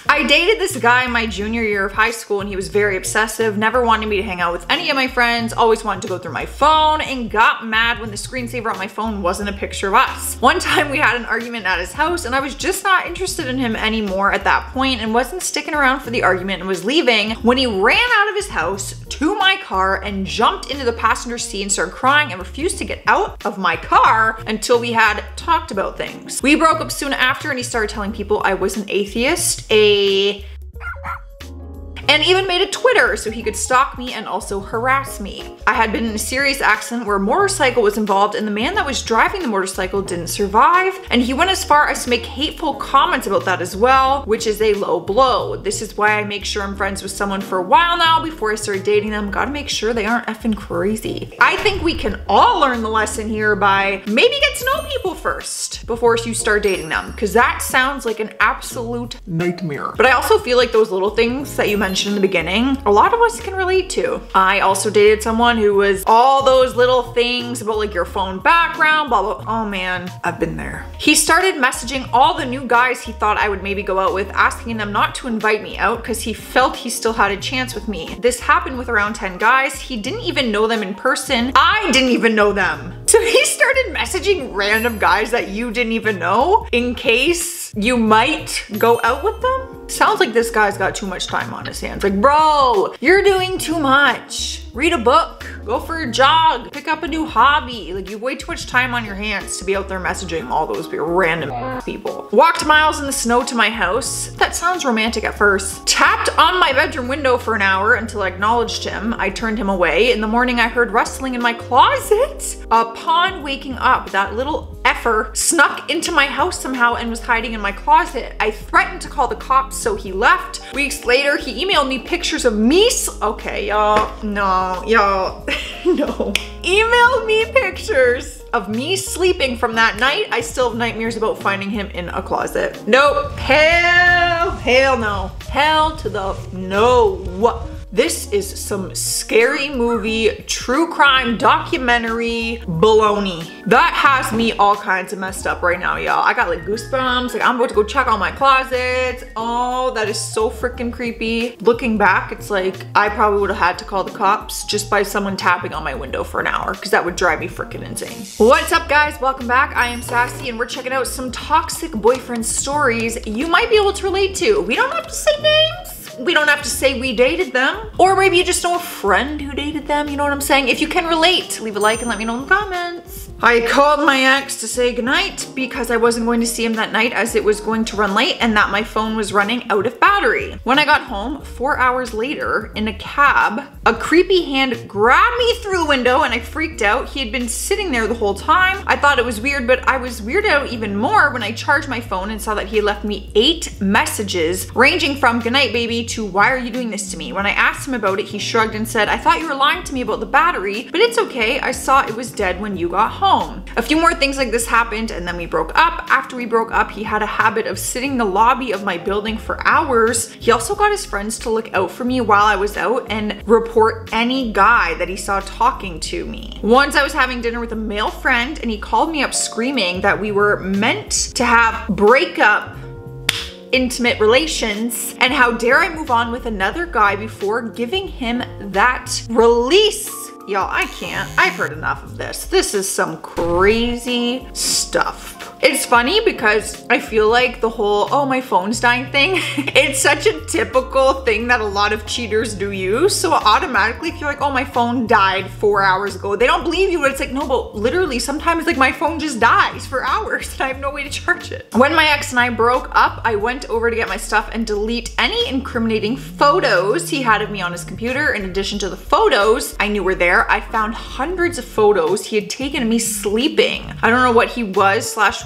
I dated this guy my junior year of high school and he was very obsessive, never wanted me to hang out with any of my friends, always wanted to go through my phone, and got mad when the screensaver on my phone wasn't a picture of us. One time we had an argument at his house and I was just not interested in him anymore at that point and wasn't sticking around for the argument and was leaving when he ran out of his house to my car and jumped into the passenger seat and started crying and refused to get out of my car until we had talked about things. We broke up soon after and he started telling people I was an atheist, and even made a Twitter so he could stalk me and also harass me. I had been in a serious accident where a motorcycle was involved and the man that was driving the motorcycle didn't survive, and he went as far as to make hateful comments about that as well, which is a low blow. This is why I make sure I'm friends with someone for a while now before I start dating them. Gotta make sure they aren't effing crazy. I think we can all learn the lesson here by maybe get to know people first before you start dating them, because that sounds like an absolute nightmare. But I also feel like those little things that you mentioned in the beginning, a lot of us can relate to. I also dated someone who was all those little things about like your phone background, blah, blah. Oh man, I've been there. He started messaging all the new guys he thought I would maybe go out with, asking them not to invite me out because he felt he still had a chance with me. This happened with around 10 guys. He didn't even know them in person. I didn't even know them. So he started messaging random guys that you didn't even know in case you might go out with them. Sounds like this guy's got too much time on his hands. Like, bro, you're doing too much. Read a book, go for a jog, pick up a new hobby. Like, you have way too much time on your hands to be out there messaging all those random people. Walked miles in the snow to my house. That sounds romantic at first. Tapped on my bedroom window for an hour until I acknowledged him. I turned him away. In the morning, I heard rustling in my closet. Upon waking up, that little effer snuck into my house somehow and was hiding in my closet. I threatened to call the cops, so he left. Weeks later, he emailed me pictures of me. Okay, y'all, no, y'all, no. Emailed me pictures of me sleeping from that night. I still have nightmares about finding him in a closet. Nope, hell no. Hell to the no. This is some scary movie, true crime documentary baloney. That has me all kinds of messed up right now, y'all. I got like goosebumps. Like, I'm about to go check all my closets. Oh, that is so freaking creepy. Looking back, it's like I probably would have had to call the cops just by someone tapping on my window for an hour, because that would drive me freaking insane. What's up, guys? Welcome back. I am Sassy, and we're checking out some toxic boyfriend stories you might be able to relate to. We don't have to say names. We don't have to say we dated them. Or maybe you just know a friend who dated them, you know what I'm saying? If you can relate, leave a like and let me know in the comments. I called my ex to say goodnight because I wasn't going to see him that night as it was going to run late and that my phone was running out of battery. When I got home, 4 hours later, in a cab, a creepy hand grabbed me through the window and I freaked out. He had been sitting there the whole time. I thought it was weird, but I was weirded out even more when I charged my phone and saw that he had left me 8 messages ranging from "goodnight baby" to "why are you doing this to me?" When I asked him about it, he shrugged and said, "I thought you were lying to me about the battery, but it's okay. I saw it was dead when you got home." A few more things like this happened and then we broke up. After we broke up, he had a habit of sitting in the lobby of my building for hours. He also got his friends to look out for me while I was out and report any guy that he saw talking to me. Once I was having dinner with a male friend and he called me up screaming that we were meant to have breakup intimate relations, and how dare I move on with another guy before giving him that release. Y'all, I can't. I've heard enough of this. This is some crazy stuff. It's funny because I feel like the whole, oh, my phone's dying thing, it's such a typical thing that a lot of cheaters do use. So automatically, if you're like, oh, my phone died 4 hours ago, they don't believe you. But it's like, no, but literally sometimes like my phone just dies for hours and I have no way to charge it. When my ex and I broke up, I went over to get my stuff and delete any incriminating photos he had of me on his computer. In addition to the photos I knew were there, I found hundreds of photos he had taken of me sleeping. I don't know what he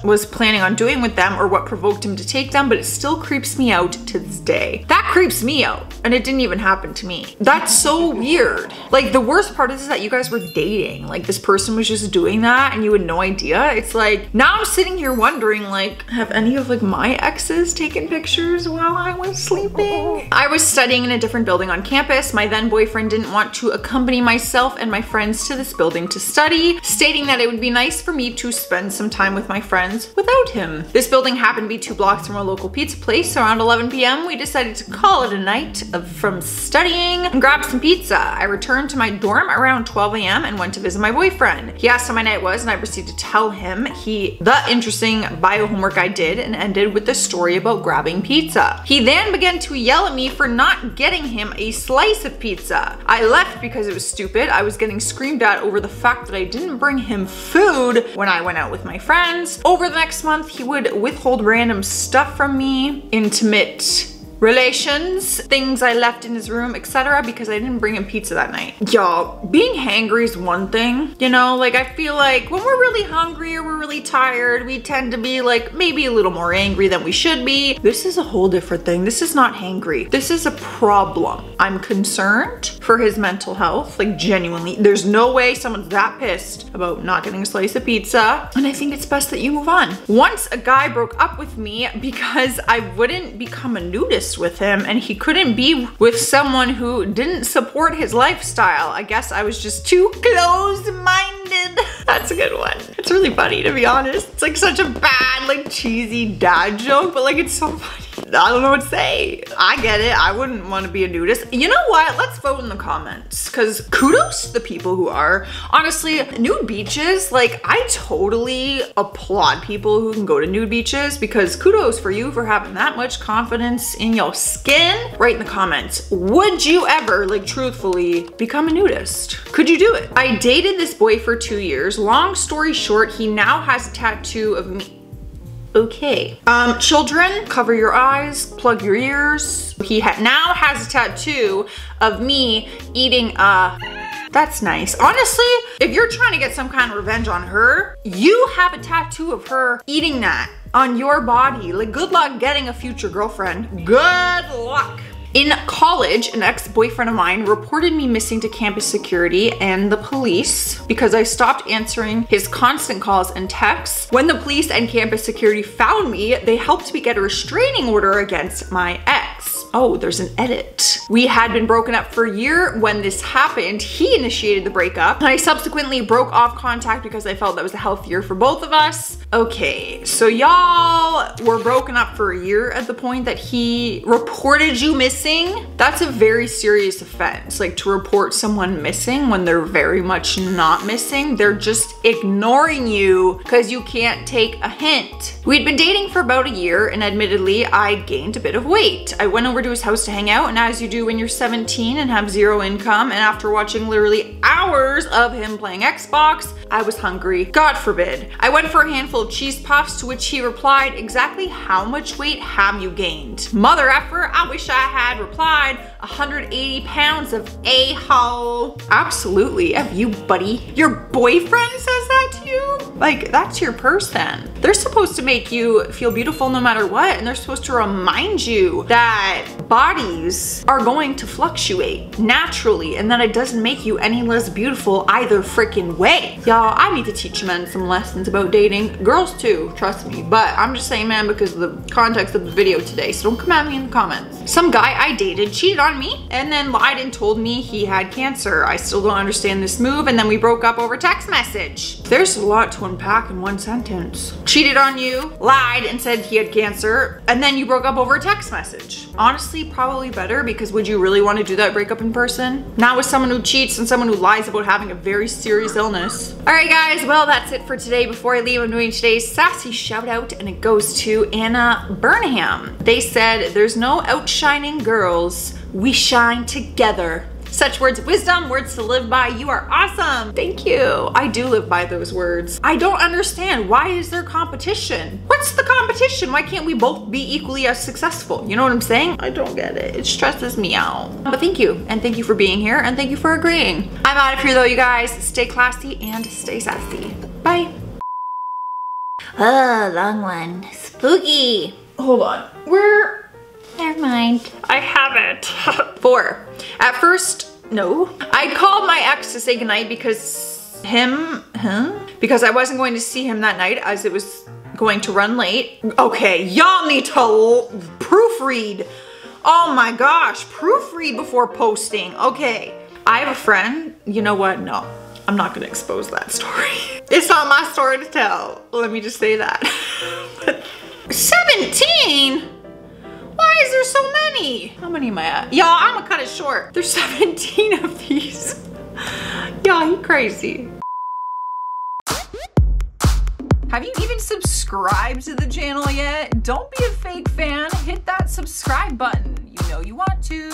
was planning on doing with them or what provoked him to take them, but it still creeps me out to this day. That creeps me out, and it didn't even happen to me. That's so weird. Like, the worst part is that you guys were dating. Like, this person was just doing that and you had no idea. It's like, now I'm sitting here wondering, like, have any of like my exes taken pictures while I was sleeping? I was studying in a different building on campus. My then boyfriend didn't want to accompany myself and my friends to this building to study, stating that it would be nice for me to spend some time with my friends friends without him. This building happened to be 2 blocks from our local pizza place. Around 11 p.m. we decided to call it a night from studying and grab some pizza. I returned to my dorm around 12 a.m. and went to visit my boyfriend. He asked how my night was and I proceeded to tell him the interesting bio homework I did and ended with the story about grabbing pizza. He then began to yell at me for not getting him a slice of pizza. I left because it was stupid. I was getting screamed at over the fact that I didn't bring him food when I went out with my friends. Over the next month, he would withhold random stuff from me, intimate relations, things I left in his room, etc. because I didn't bring him pizza that night. Y'all, being hangry is one thing, you know, like I feel like when we're really hungry or we're really tired, we tend to be like maybe a little more angry than we should be. This is a whole different thing. This is not hangry. This is a problem. I'm concerned for his mental health, like genuinely. There's no way someone's that pissed about not getting a slice of pizza, and I think it's best that you move on. Once a guy broke up with me because I wouldn't become a nudist with him and he couldn't be with someone who didn't support his lifestyle. I guess I was just too close-minded. That's a good one. It's really funny, to be honest. It's like such a bad, like cheesy dad joke, but like it's so funny. I don't know what to say. I get it. I wouldn't want to be a nudist. You know what? Let's vote in the comments because kudos to the people who are. Honestly, nude beaches, like I totally applaud people who can go to nude beaches because kudos for you for having that much confidence in your skin. Write in the comments, would you ever, like truthfully, become a nudist? Could you do it? I dated this boy for 2 years. Long story short, he now has a tattoo of me. Okay. Children, cover your eyes, plug your ears. He now has a tattoo of me eating that's nice. Honestly, if you're trying to get some kind of revenge on her, you have a tattoo of her eating that on your body. Like, good luck getting a future girlfriend. Good luck. In college, an ex-boyfriend of mine reported me missing to campus security and the police because I stopped answering his constant calls and texts. When the police and campus security found me, they helped me get a restraining order against my ex. Oh, there's an edit. We had been broken up for a year when this happened. He initiated the breakup. I subsequently broke off contact because I felt that was healthier for both of us. Okay, so y'all were broken up for a year at the point that he reported you missing. That's a very serious offense, like to report someone missing when they're very much not missing. They're just ignoring you because you can't take a hint. We'd been dating for about a year and admittedly, I gained a bit of weight. I went over to his house to hang out, and as you do when you're 17 and have zero income, and after watching literally hours of him playing Xbox, I was hungry. God forbid. I went for a handful of cheese puffs, to which he replied, exactly how much weight have you gained? Mother effer, I wish I had replied, 180 pounds of a-hole. Absolutely, F you, buddy. Your boyfriend says that to you? Like, that's your person. They're supposed to make you feel beautiful no matter what, and they're supposed to remind you that bodies are going to fluctuate naturally and that it doesn't make you any less beautiful either freaking way. Y'all, I need to teach men some lessons about dating. Girls too, trust me. But I'm just saying, man, because of the context of the video today, so don't come at me in the comments. Some guy I dated cheated on me and then lied and told me he had cancer. I still don't understand this move, and then we broke up over text message. There's a lot to unpack in one sentence. Cheated on you, lied and said he had cancer, and then you broke up over a text message. Honestly, probably better, because would you really want to do that breakup in person? Not with someone who cheats and someone who lies about having a very serious illness. All right, guys, well, that's it for today. Before I leave, I'm doing today's sassy shout out, and it goes to Anna Burnham. They said, there's no outshining girls, we shine together. Such words of wisdom, words to live by. You are awesome. Thank you. I do live by those words. I don't understand. Why is there competition? What's the competition? Why can't we both be equally as successful? You know what I'm saying? I don't get it. It stresses me out. But thank you. And thank you for being here. And thank you for agreeing. I'm out of here though, you guys. Stay classy and stay sassy. Bye. Oh, long one. Spooky. Hold on. Never mind. I have it. 4. At first, no. I called my ex to say goodnight because because I wasn't going to see him that night as it was going to run late. Okay, y'all need to proofread. Oh my gosh, proofread before posting. Okay, I have a friend. You know what? No, I'm not gonna expose that story. It's not my story to tell. Let me just say that. 17? Why is there so many? How many am I at? Y'all, I'm gonna cut it short. There's 17 of these. Y'all, you crazy. Have you even subscribed to the channel yet? Don't be a fake fan. Hit that subscribe button. You know you want to.